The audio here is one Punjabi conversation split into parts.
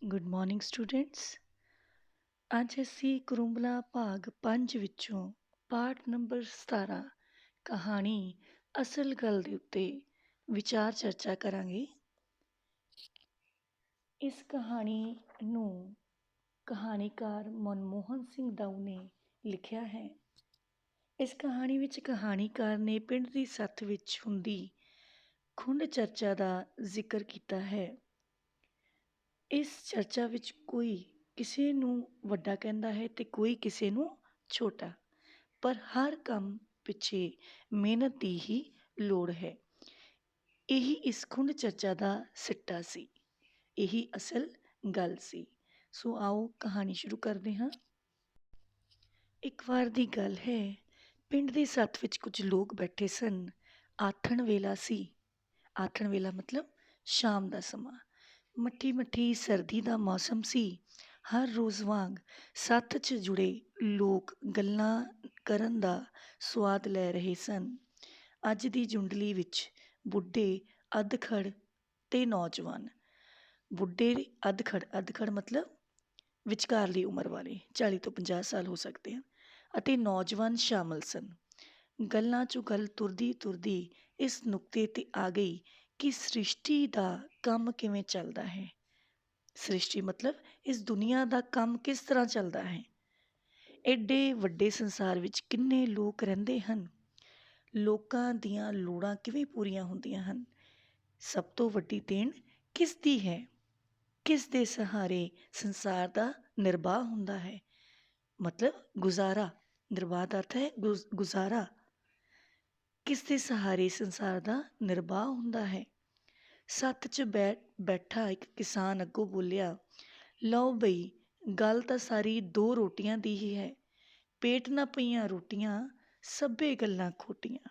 Good morning students. ਅੱਜ ਅਸੀਂ ਕੁਰੂੰਬਲਾ ਭਾਗ 5 ਵਿੱਚੋਂ ਪਾਠ ਨੰਬਰ 17 ਕਹਾਣੀ ਅਸਲ ਗੱਲ ਦੇ ਉੱਤੇ ਵਿਚਾਰ ਚਰਚਾ ਕਰਾਂਗੇ। ਇਸ ਕਹਾਣੀ ਨੂੰ ਕਹਾਣੀਕਾਰ ਮਨਮੋਹਨ ਸਿੰਘ ਦਾਊ ਨੇ ਲਿਖਿਆ ਹੈ। ਇਸ ਕਹਾਣੀ ਵਿੱਚ ਕਹਾਣੀਕਾਰ ਨੇ ਪਿੰਡ ਦੀ ਸੱਥ ਵਿੱਚ ਹੁੰਦੀ ਖੁੰਡ ਚਰਚਾ ਦਾ ਜ਼ਿਕਰ ਕੀਤਾ ਹੈ। ਇਸ ਚਰਚਾ ਵਿੱਚ ਕੋਈ ਕਿਸੇ ਨੂੰ ਵੱਡਾ ਕਹਿੰਦਾ ਹੈ ਤੇ ਕੋਈ ਕਿਸੇ ਨੂੰ ਛੋਟਾ, ਪਰ ਹਰ ਕੰਮ ਪਿੱਛੇ ਮਿਹਨਤ ਦੀ ਹੀ ਲੋੜ ਹੈ। ਇਹੀ ਇਸ ਖੁੰਡ ਚਰਚਾ ਦਾ ਸਿੱਟਾ ਸੀ, ਇਹੀ ਅਸਲ ਗੱਲ ਸੀ। ਸੋ ਆਓ ਕਹਾਣੀ ਸ਼ੁਰੂ ਕਰਦੇ ਹਾਂ। ਇੱਕ ਵਾਰ ਦੀ ਗੱਲ ਹੈ, ਪਿੰਡ ਦੀ ਸੱਥ ਵਿੱਚ ਕੁਝ ਲੋਕ ਬੈਠੇ ਸਨ। ਆਥਣ ਵੇਲਾ ਸੀ। ਆਥਣ ਵੇਲਾ ਮਤਲਬ ਸ਼ਾਮ ਦਾ ਸਮਾਂ। ਮੱਠੀ ਮੱਠੀ ਸਰਦੀ ਦਾ ਮੌਸਮ ਸੀ। ਹਰ ਰੋਜ਼ ਵਾਂਗ ਸੱਥ 'ਚ ਜੁੜੇ ਲੋਕ ਗੱਲਾਂ ਕਰਨ ਦਾ ਸੁਆਦ ਲੈ ਰਹੇ ਸਨ। ਅੱਜ ਦੀ ਜੁੰਡਲੀ ਵਿੱਚ ਬੁੱਢੇ, ਅਧਖੜ ਤੇ ਨੌਜਵਾਨ। ਬੁੱਢੇ ਅਧਖੜ ਮਤਲਬ ਵਿਚਕਾਰਲੀ ਉਮਰ ਵਾਲੇ, 40 ਤੋਂ 50 ਸਾਲ ਹੋ ਸਕਦੇ ਹਨ, ਅਤੇ ਨੌਜਵਾਨ ਸ਼ਾਮਲ ਸਨ। ਗੱਲਾਂ 'ਚੋਂ ਗੱਲ ਤੁਰਦੀ ਤੁਰਦੀ ਇਸ ਨੁਕਤੇ 'ਤੇ ਆ ਗਈ ਕਿ ਸ੍ਰਿਸ਼ਟੀ ਦਾ ਕੰਮ ਕਿਵੇਂ ਚੱਲਦਾ ਹੈ। ਸ੍ਰਿਸ਼ਟੀ ਮਤਲਬ ਇਸ ਦੁਨੀਆ ਦਾ ਕੰਮ ਕਿਸ ਤਰ੍ਹਾਂ ਚੱਲਦਾ ਹੈ। ਐਡੇ ਵੱਡੇ ਸੰਸਾਰ ਵਿੱਚ ਕਿੰਨੇ ਲੋਕ ਰਹਿੰਦੇ ਹਨ। ਲੋਕਾਂ ਦੀਆਂ ਲੋੜਾਂ ਕਿਵੇਂ ਪੂਰੀਆਂ ਹੁੰਦੀਆਂ ਹਨ। ਸਭ ਤੋਂ ਵੱਡੀ ਦੇਣ ਕਿਸ ਦੀ ਹੈ। ਕਿਸ ਦੇ ਸਹਾਰੇ ਸੰਸਾਰ ਦਾ ਨਿਰਬਾਹ ਹੁੰਦਾ ਹੈ। ਮਤਲਬ ਗੁਜ਼ਾਰਾ। ਨਿਰਬਾਹ ਦਾ ਅਰਥ ਹੈ ਗੁਜ਼ਾਰਾ। ਕਿਸ ਦੇ ਸਹਾਰੇ ਸੰਸਾਰ ਦਾ ਨਿਰਬਾਹ ਹੁੰਦਾ ਹੈ। ਸੱਥ 'ਚ ਬੈਠਾ ਇੱਕ ਕਿਸਾਨ ਅੱਗੋਂ ਬੋਲਿਆ, ਲਓ ਬਈ, ਗੱਲ ਤਾਂ ਸਾਰੀ 2 ਰੋਟੀਆਂ ਦੀ ਹੀ ਹੈ। ਪੇਟ ਨਾ ਪਈਆਂ ਰੋਟੀਆਂ, ਸਭੇ ਗੱਲਾਂ ਖੋਟੀਆਂ।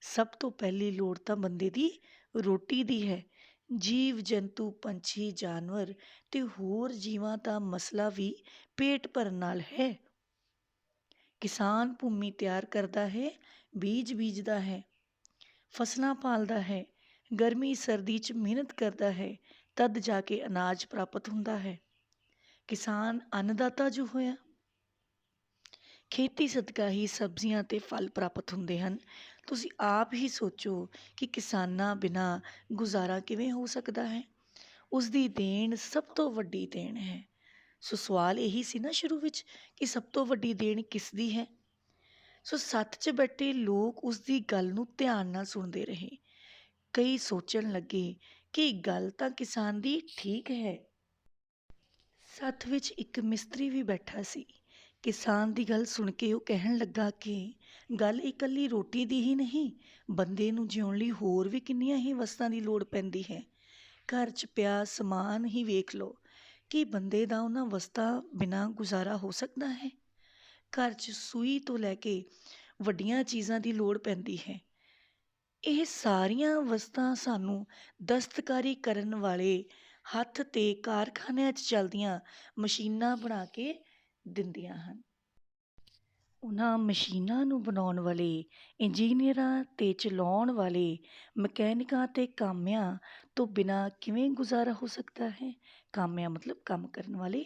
ਸਭ ਤੋਂ ਪਹਿਲੀ ਲੋੜ ਤਾਂ ਬੰਦੇ ਦੀ ਰੋਟੀ ਦੀ ਹੈ। ਜੀਵ ਜੰਤੂ, ਪੰਛੀ, ਜਾਨਵਰ ਤੇ ਹੋਰ ਜੀਵਾਂ ਦਾ ਮਸਲਾ ਵੀ ਪੇਟ ਭਰਨ ਨਾਲ ਹੈ। ਕਿਸਾਨ ਭੂਮੀ ਤਿਆਰ ਕਰਦਾ ਹੈ, ਬੀਜ ਬੀਜਦਾ ਹੈ, ਫਸਲਾਂ ਪਾਲਦਾ ਹੈ, ਗਰਮੀ ਸਰਦੀ 'ਚ ਮਿਹਨਤ ਕਰਦਾ ਹੈ, ਤਦ ਜਾ ਕੇ ਅਨਾਜ ਪ੍ਰਾਪਤ ਹੁੰਦਾ ਹੈ। ਕਿਸਾਨ ਅੰਨਦਾਤਾ ਜੋ ਹੋਇਆ। ਖੇਤੀ ਸਦਕਾ ਹੀ ਸਬਜ਼ੀਆਂ ਤੇ ਫਲ ਪ੍ਰਾਪਤ ਹੁੰਦੇ ਹਨ। ਤੁਸੀਂ ਆਪ ਹੀ ਸੋਚੋ ਕਿ ਕਿਸਾਨਾਂ ਬਿਨਾਂ ਗੁਜ਼ਾਰਾ ਕਿਵੇਂ ਹੋ ਸਕਦਾ ਹੈ। ਉਸ ਦੀ ਦੇਣ ਸਭ ਤੋਂ ਵੱਡੀ ਦੇਣ ਹੈ। ਸੋ ਸਵਾਲ ਇਹੀ ਸੀ ਨਾ ਸ਼ੁਰੂ ਵਿੱਚ ਕਿ ਸਭ ਤੋਂ ਵੱਡੀ ਦੇਣ ਕਿਸ ਦੀ ਹੈ। ਸੋ ਸੱਥ 'ਚ ਬੈਠੇ ਲੋਕ ਉਸ ਦੀ ਗੱਲ ਨੂੰ ਧਿਆਨ ਨਾਲ ਸੁਣਦੇ ਰਹੇ। ਕਈ ਸੋਚਣ ਲੱਗੇ ਕਿ ਗੱਲ ਤਾਂ ਕਿਸਾਨ ਦੀ ਠੀਕ ਹੈ। ਸੱਥ ਵਿੱਚ ਇੱਕ ਮਿਸਤਰੀ ਵੀ ਬੈਠਾ ਸੀ। ਕਿਸਾਨ ਦੀ ਗੱਲ ਸੁਣ ਕੇ ਉਹ ਕਹਿਣ ਲੱਗਾ ਕਿ ਗੱਲ ਇਕੱਲੀ ਰੋਟੀ ਦੀ ਹੀ ਨਹੀਂ, ਬੰਦੇ ਨੂੰ ਜਿਉਣ ਲਈ ਹੋਰ ਵੀ ਕਿੰਨੀਆਂ ਹੀ ਵਸਤਾਂ ਦੀ ਲੋੜ ਪੈਂਦੀ ਹੈ। ਘਰ 'ਚ ਪਿਆ ਸਮਾਨ ਹੀ ਵੇਖ ਲਓ ਕਿ ਬੰਦੇ ਦਾ ਉਹਨਾਂ ਵਸਤਾਂ ਬਿਨਾਂ ਗੁਜ਼ਾਰਾ ਹੋ ਸਕਦਾ ਹੈ। ਘਰ 'ਚ ਸੂਈ ਤੋਂ ਲੈ ਕੇ ਵੱਡੀਆਂ ਚੀਜ਼ਾਂ ਦੀ ਲੋੜ ਪੈਂਦੀ ਹੈ। ਇਹ ਸਾਰੀਆਂ ਵਸਤਾਂ ਸਾਨੂੰ ਦਸਤਕਾਰੀ ਕਰਨ ਵਾਲੇ ਹੱਥ ਤੇ ਕਾਰਖਾਨਿਆਂ 'ਚ ਚੱਲਦੀਆਂ ਮਸ਼ੀਨਾਂ ਬਣਾ ਕੇ ਦਿੰਦੀਆਂ ਹਨ। ਉਹਨਾਂ ਮਸ਼ੀਨਾਂ ਨੂੰ ਬਣਾਉਣ ਵਾਲੇ ਇੰਜੀਨੀਅਰਾਂ ਤੇ ਚਲਾਉਣ ਵਾਲੇ ਮਕੈਨਿਕਾਂ ਤੇ ਕਾਮਿਆਂ ਤੋਂ ਬਿਨਾਂ ਕਿਵੇਂ ਗੁਜ਼ਾਰਾ ਹੋ ਸਕਦਾ ਹੈ। ਕਾਮਿਆਂ ਮਤਲਬ ਕੰਮ ਕਰਨ ਵਾਲੇ।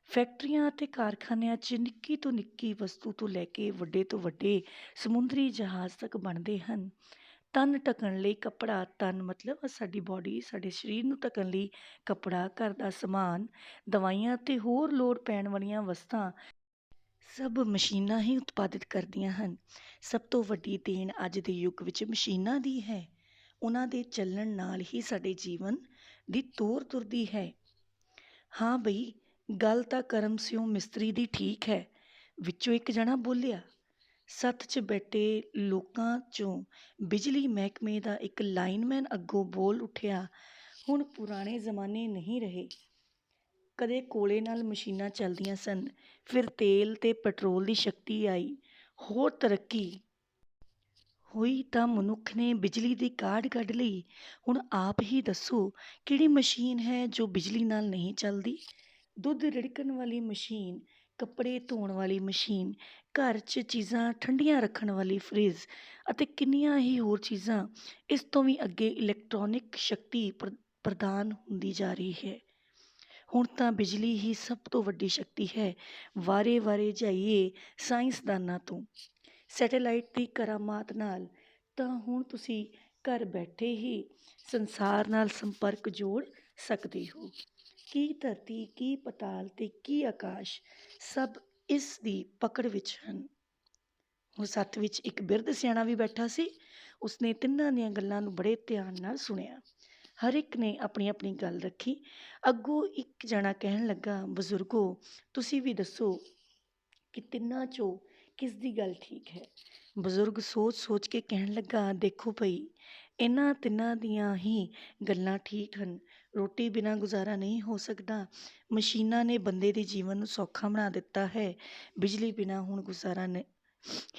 ਫੈਕਟਰੀਆਂ ਅਤੇ ਕਾਰਖਾਨਿਆਂ 'ਚ ਨਿੱਕੀ ਤੋਂ ਨਿੱਕੀ ਵਸਤੂ ਤੋਂ ਲੈ ਕੇ ਵੱਡੇ ਤੋਂ ਵੱਡੇ ਸਮੁੰਦਰੀ ਜਹਾਜ਼ ਤੱਕ ਬਣਦੇ ਹਨ। ਤਨ ਢੱਕਣ ਲਈ ਕੱਪੜਾ, ਤਨ ਮਤਲਬ ਸਾਡੀ ਬਾਡੀ, ਸਾਡੇ ਸਰੀਰ ਨੂੰ ਢੱਕਣ ਲਈ ਕੱਪੜਾ, ਘਰ ਦਾ ਸਮਾਨ, ਦਵਾਈਆਂ ਤੇ ਹੋਰ ਲੋੜ ਪੈਣ ਵਾਲੀਆਂ ਵਸਤਾਂ ਸਭ ਮਸ਼ੀਨਾਂ ਹੀ ਉਤਪਾਦਿਤ ਕਰਦੀਆਂ ਹਨ। ਸਭ ਤੋਂ ਵੱਡੀ ਦੇਣ ਅੱਜ ਦੇ ਯੁੱਗ ਵਿੱਚ ਮਸ਼ੀਨਾਂ ਦੀ ਹੈ। ਉਹਨਾਂ ਦੇ ਚੱਲਣ ਨਾਲ ਹੀ ਸਾਡੇ ਜੀਵਨ ਦੀ ਤੋਰ ਤੁਰਦੀ ਹੈ। ਹਾਂ ਬਈ, ਗੱਲ ਤਾਂ ਕਰਮ ਸਿਉ ਮਿਸਤਰੀ ਦੀ ਠੀਕ ਹੈ, ਵਿੱਚੋਂ ਇੱਕ ਜਣਾ ਬੋਲਿਆ। ਸੱਥ 'ਚ ਬੈਠੇ ਲੋਕਾਂ 'ਚੋਂ ਬਿਜਲੀ ਮਹਿਕਮੇ ਦਾ ਇੱਕ ਲਾਈਨਮੈਨ ਅੱਗੋਂ ਬੋਲ ਉੱਠਿਆ, ਹੁਣ ਪੁਰਾਣੇ ਜ਼ਮਾਨੇ ਨਹੀਂ ਰਹੇ। ਕਦੇ ਕੋਲੇ ਨਾਲ ਮਸ਼ੀਨਾਂ ਚੱਲਦੀਆਂ ਸਨ, ਫਿਰ ਤੇਲ ਤੇ ਪੈਟਰੋਲ ਦੀ ਸ਼ਕਤੀ ਆਈ, ਹੋਰ ਤਰੱਕੀ ਹੋਈ ਤਾਂ ਮਨੁੱਖ ਨੇ ਬਿਜਲੀ ਦੀ ਕਾਢ ਕੱਢ ਲਈ। ਹੁਣ ਆਪ ਹੀ ਦੱਸੋ ਕਿਹੜੀ ਮਸ਼ੀਨ ਹੈ ਜੋ ਬਿਜਲੀ ਨਾਲ ਨਹੀਂ ਚੱਲਦੀ। ਦੁੱਧ ਰਿੜਕਣ ਵਾਲੀ ਮਸ਼ੀਨ, ਕੱਪੜੇ ਧੋਣ ਵਾਲੀ ਮਸ਼ੀਨ, ਘਰ 'ਚ ਚੀਜ਼ਾਂ ਠੰਡੀਆਂ ਰੱਖਣ ਵਾਲੀ ਫਰਿੱਜ ਅਤੇ ਕਿੰਨੀਆਂ ਹੀ ਹੋਰ ਚੀਜ਼ਾਂ। ਇਸ ਤੋਂ ਵੀ ਅੱਗੇ ਇਲੈਕਟ੍ਰੋਨਿਕ ਸ਼ਕਤੀ ਪ੍ਰਦਾਨ ਹੁੰਦੀ ਜਾ ਰਹੀ ਹੈ। ਹੁਣ ਤਾਂ ਬਿਜਲੀ ਹੀ ਸਭ ਤੋਂ ਵੱਡੀ ਸ਼ਕਤੀ ਹੈ। ਵਾਰੇ-ਵਾਰੇ ਜਾਈਏ ਸਾਇੰਸਦਾਨਾਂ ਤੋਂ, ਸੈਟੇਲਾਈਟ ਦੀ ਕਰਾਮਾਤ ਨਾਲ ਤਾਂ ਹੁਣ ਤੁਸੀਂ ਘਰ ਬੈਠੇ ਹੀ ਸੰਸਾਰ ਨਾਲ ਸੰਪਰਕ ਜੋੜ ਸਕਦੇ ਹੋ। ਕੀ ਧਰਤੀ, ਕੀ ਪਤਾਲ ਤੇ ਕੀ ਆਕਾਸ਼, ਸਭ ਇਸ ਦੀ ਪਕੜ ਵਿੱਚ ਹਨ। ਹੁਣ ਸੱਥ ਵਿੱਚ ਇੱਕ ਬਿਰਧ ਸਿਆਣਾ ਵੀ ਬੈਠਾ ਸੀ। ਉਸਨੇ ਤਿੰਨਾਂ ਦੀਆਂ ਗੱਲਾਂ ਨੂੰ ਬੜੇ ਧਿਆਨ ਨਾਲ ਸੁਣਿਆ। ਹਰ ਇੱਕ ਨੇ ਆਪਣੀ ਆਪਣੀ ਗੱਲ ਰੱਖੀ। ਅੱਗੋਂ ਇੱਕ ਜਣਾ ਕਹਿਣ ਲੱਗਾ, ਬਜ਼ੁਰਗੋ, ਤੁਸੀਂ ਵੀ ਦੱਸੋ ਕਿ ਤਿੰਨਾਂ 'ਚੋਂ ਕਿਸ ਦੀ ਗੱਲ ਠੀਕ ਹੈ। ਬਜ਼ੁਰਗ ਸੋਚ ਸੋਚ ਕੇ ਕਹਿਣ ਲੱਗਾ, ਦੇਖੋ ਭਈ, ਇਹਨਾਂ ਤਿੰਨਾਂ ਦੀਆਂ ਹੀ ਗੱਲਾਂ ਠੀਕ ਹਨ। ਰੋਟੀ ਬਿਨਾਂ ਗੁਜ਼ਾਰਾ ਨਹੀਂ ਹੋ ਸਕਦਾ। ਮਸ਼ੀਨਾਂ ਨੇ ਬੰਦੇ ਦੇ ਜੀਵਨ ਨੂੰ ਸੌਖਾ ਬਣਾ ਦਿੱਤਾ ਹੈ। ਬਿਜਲੀ ਬਿਨਾਂ ਹੁਣ ਗੁਜ਼ਾਰਾ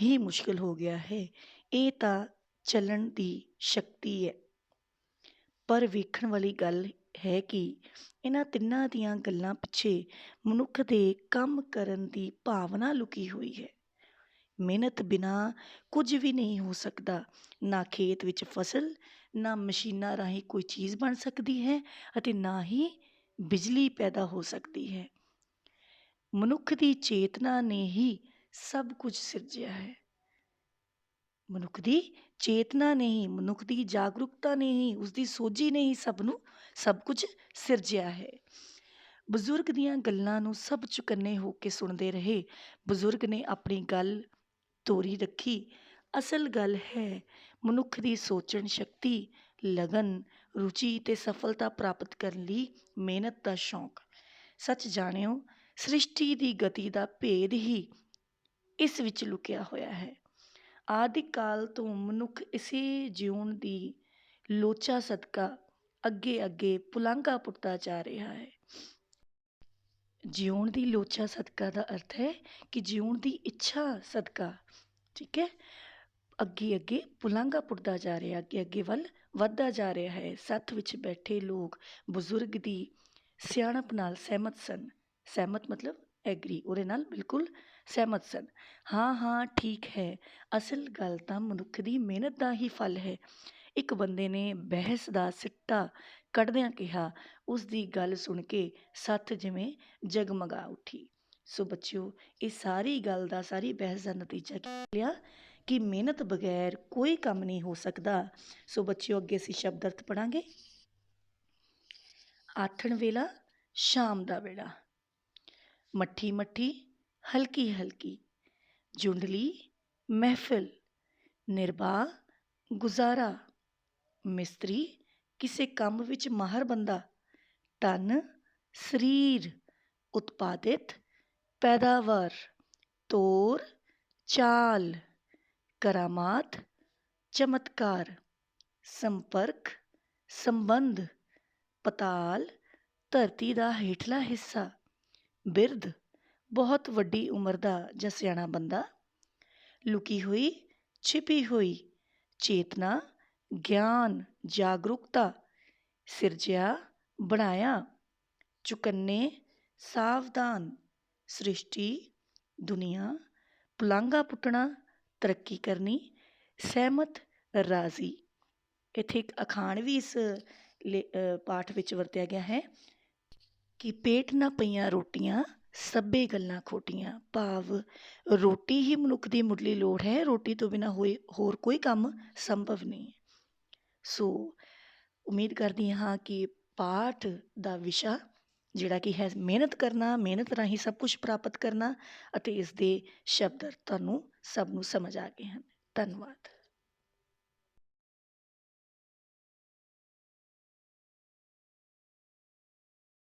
ਹੀ ਮੁਸ਼ਕਿਲ ਹੋ ਗਿਆ ਹੈ। ਇਹ ਤਾਂ ਚੱਲਣ ਦੀ ਸ਼ਕਤੀ ਹੈ। ਪਰ ਵੇਖਣ ਵਾਲੀ ਗੱਲ ਹੈ ਕਿ ਇਹਨਾਂ ਤਿੰਨਾਂ ਦੀਆਂ ਗੱਲਾਂ ਪਿੱਛੇ ਮਨੁੱਖ ਦੇ ਕੰਮ ਕਰਨ ਦੀ ਭਾਵਨਾ ਲੁਕੀ ਹੋਈ ਹੈ। ਮਿਹਨਤ ਬਿਨਾਂ ਕੁਝ ਵੀ ਨਹੀਂ ਹੋ ਸਕਦਾ। ਨਾ ਖੇਤ ਵਿੱਚ ਫਸਲ, ਨਾ ਮਸ਼ੀਨਾਂ ਰਾਹੀਂ ਕੋਈ ਚੀਜ਼ ਬਣ ਸਕਦੀ ਹੈ ਅਤੇ ਨਾ ਹੀ ਬਿਜਲੀ ਪੈਦਾ ਹੋ ਸਕਦੀ ਹੈ। ਮਨੁੱਖ ਦੀ ਚੇਤਨਾ ਨੇ ਹੀ ਸਭ ਕੁਝ ਸਿਰਜਿਆ ਹੈ। ਮਨੁੱਖ ਦੀ ਚੇਤਨਾ ਨੇ ਹੀ, ਮਨੁੱਖ ਦੀ ਜਾਗਰੂਕਤਾ ਨੇ ਹੀ, ਉਸਦੀ ਸੋਝੀ ਨੇ ਹੀ ਸਭ ਕੁਝ ਸਿਰਜਿਆ ਹੈ। ਬਜ਼ੁਰਗ ਦੀਆਂ ਗੱਲਾਂ ਨੂੰ ਸਭ ਚੁਕੰਨੇ ਹੋ ਕੇ ਸੁਣਦੇ ਰਹੇ। ਬਜ਼ੁਰਗ ਨੇ ਆਪਣੀ ਗੱਲ ਤੋਰੀ ਰੱਖੀ। ਅਸਲ ਗੱਲ ਹੈ ਮਨੁੱਖ ਦੀ ਸੋਚਣ ਸ਼ਕਤੀ, ਲਗਨ, ਰੁਚੀ ਤੇ ਸਫਲਤਾ ਪ੍ਰਾਪਤ ਕਰਨ ਲਈ ਮਿਹਨਤ ਦਾ ਸ਼ੌਂਕ। ਸੱਚ ਜਾਣਿਓ, ਸ੍ਰਿਸ਼ਟੀ ਦੀ ਗਤੀ ਦਾ ਭੇਦ ਹੀ ਇਸ ਵਿੱਚ ਲੁਕਿਆ ਹੋਇਆ ਹੈ। ਆਦਿ ਕਾਲ ਤੋਂ ਮਨੁੱਖ ਇਸੇ ਜਿਉਣ ਦੀ ਲੋਚਾ ਸਦਕਾ ਅੱਗੇ ਅੱਗੇ ਪੁਲਾਂਘਾਂ ਪੁੱਟਦਾ ਜਾ ਰਿਹਾ ਹੈ। ਜਿਉਣ ਦੀ ਲੋਚਾ ਸਦਕਾ ਦਾ ਅਰਥ ਹੈ ਕਿ ਜਿਉਣ ਦੀ ਇੱਛਾ ਸਦਕਾ, ਠੀਕ ਹੈ, ਅੱਗੇ ਅੱਗੇ ਪੁਲਾਂਘਾਂ ਪੁੱਟਦਾ ਜਾ ਰਿਹਾ, ਅੱਗੇ ਅੱਗੇ ਵੱਲ ਵੱਧਦਾ ਜਾ ਰਿਹਾ ਹੈ। ਸੱਥ ਵਿੱਚ ਬੈਠੇ ਲੋਕ ਬਜ਼ੁਰਗ ਦੀ ਸਿਆਣਪ ਨਾਲ ਸਹਿਮਤ ਸਨ। ਸਹਿਮਤ ਮਤਲਬ ਐਗਰੀ, ਉਹਦੇ ਨਾਲ ਬਿਲਕੁਲ ਸਹਿਮਤ ਸਨ। ਹਾਂ ਹਾਂ, ਠੀਕ ਹੈ। ਅਸਲ ਗੱਲ ਤਾਂ ਮਨੁੱਖ ਦੀ ਮਿਹਨਤ ਦਾ ਹੀ ਫਲ ਹੈ। ਇੱਕ ਬੰਦੇ ਨੇ ਬਹਿਸ ਦਾ ਸਿੱਟਾ ਕੱਢਦਿਆਂ ਕਿਹਾ। ਉਸ ਦੀ ਗੱਲ ਸੁਣ ਕੇ ਸੱਥ ਜਿਵੇਂ ਜਗਮਗਾ ਉੱਠੀ। ਸੋ ਬੱਚਿਓ, ਇਹ ਸਾਰੀ ਗੱਲ ਦਾ, ਸਾਰੀ ਬਹਿਸ ਦਾ ਨਤੀਜਾ ਕੀ ਨਿਕਲਿਆ ਕਿ ਮਿਹਨਤ ਬਗੈਰ ਕੋਈ ਕੰਮ ਨਹੀਂ ਹੋ ਸਕਦਾ। ਸੋ ਬੱਚਿਓ, ਅੱਗੇ ਅਸੀਂ ਸ਼ਬਦ ਅਰਥ ਪੜਾਂਗੇ। ਆਥਣ ਵੇਲਾ, ਸ਼ਾਮ ਦਾ ਵੇਲਾ। ਮੱਠੀ ਮੱਠੀ, ਹਲਕੀ ਹਲਕੀ। ਜੁੰਡਲੀ, ਮਹਿਫਿਲ। ਨਿਰਬਾਹ, ਗੁਜ਼ਾਰਾ। ਮਿਸਤਰੀ, ਕਿਸੇ ਕੰਮ ਵਿੱਚ ਮਾਹਰ ਬੰਦਾ। ਤਨ, ਸਰੀਰ। ਉਤਪਾਦਿਤ, ਪੈਦਾਵਾਰ। ਤੋਰ, ਚਾਲ। ਕਰਾਮਾਤ, ਚਮਤਕਾਰ। ਸੰਪਰਕ, ਸੰਬੰਧ। ਪਤਾਲ, ਧਰਤੀ ਦਾ ਹੇਠਲਾ ਹਿੱਸਾ। ਬਿਰਧ, ਬਹੁਤ ਵੱਡੀ ਉਮਰ ਦਾ ਜਾਂ ਸਿਆਣਾ ਬੰਦਾ। ਲੁਕੀ ਹੋਈ, ਛਿਪੀ ਹੋਈ। ਚੇਤਨਾ, ਗਿਆਨ, ਜਾਗਰੂਕਤਾ। ਸਿਰਜਿਆ, ਬਣਾਇਆ। ਚੁਕੰਨੇ, ਸਾਵਧਾਨ। ਸ੍ਰਿਸ਼ਟੀ, ਦੁਨੀਆ। ਪੁਲਾਂਘਾਂ ਪੁੱਟਣਾ, ਤਰੱਕੀ ਕਰਨੀ। ਸਹਿਮਤ, ਰਾਜ਼ੀ। ਇੱਥੇ ਇੱਕ ਅਖਾਣ ਵੀ ਇਸ ਪਾਠ ਵਿੱਚ ਵਰਤਿਆ ਗਿਆ ਹੈ ਕਿ ਪੇਟ ਨਾ ਪਈਆਂ ਰੋਟੀਆਂ, ਸਭੇ ਗੱਲਾਂ ਖੋਟੀਆਂ। ਭਾਵ ਰੋਟੀ ਹੀ ਮਨੁੱਖ ਦੀ ਮੁੱਢਲੀ ਲੋੜ ਹੈ। ਰੋਟੀ ਤੋਂ ਬਿਨਾਂ ਹੋਰ ਕੋਈ ਕੰਮ ਸੰਭਵ ਨਹੀਂ। ਸੋ ਉਮੀਦ ਕਰਦੀ ਹਾਂ ਕਿ ਪਾਠ ਦਾ ਵਿਸ਼ਾ ਜਿਹੜਾ ਕਿ ਹੈ ਮਿਹਨਤ ਕਰਨਾ, ਮਿਹਨਤ ਰਾਹੀਂ ਸਭ ਕੁਝ ਪ੍ਰਾਪਤ ਕਰਨਾ, ਅਤੇ ਇਸ ਦੇ ਸ਼ਬਦ ਤੁਹਾਨੂੰ ਸਭ ਨੂੰ ਸਮਝ ਆ ਗਏ ਹਨ। ਧੰਨਵਾਦ।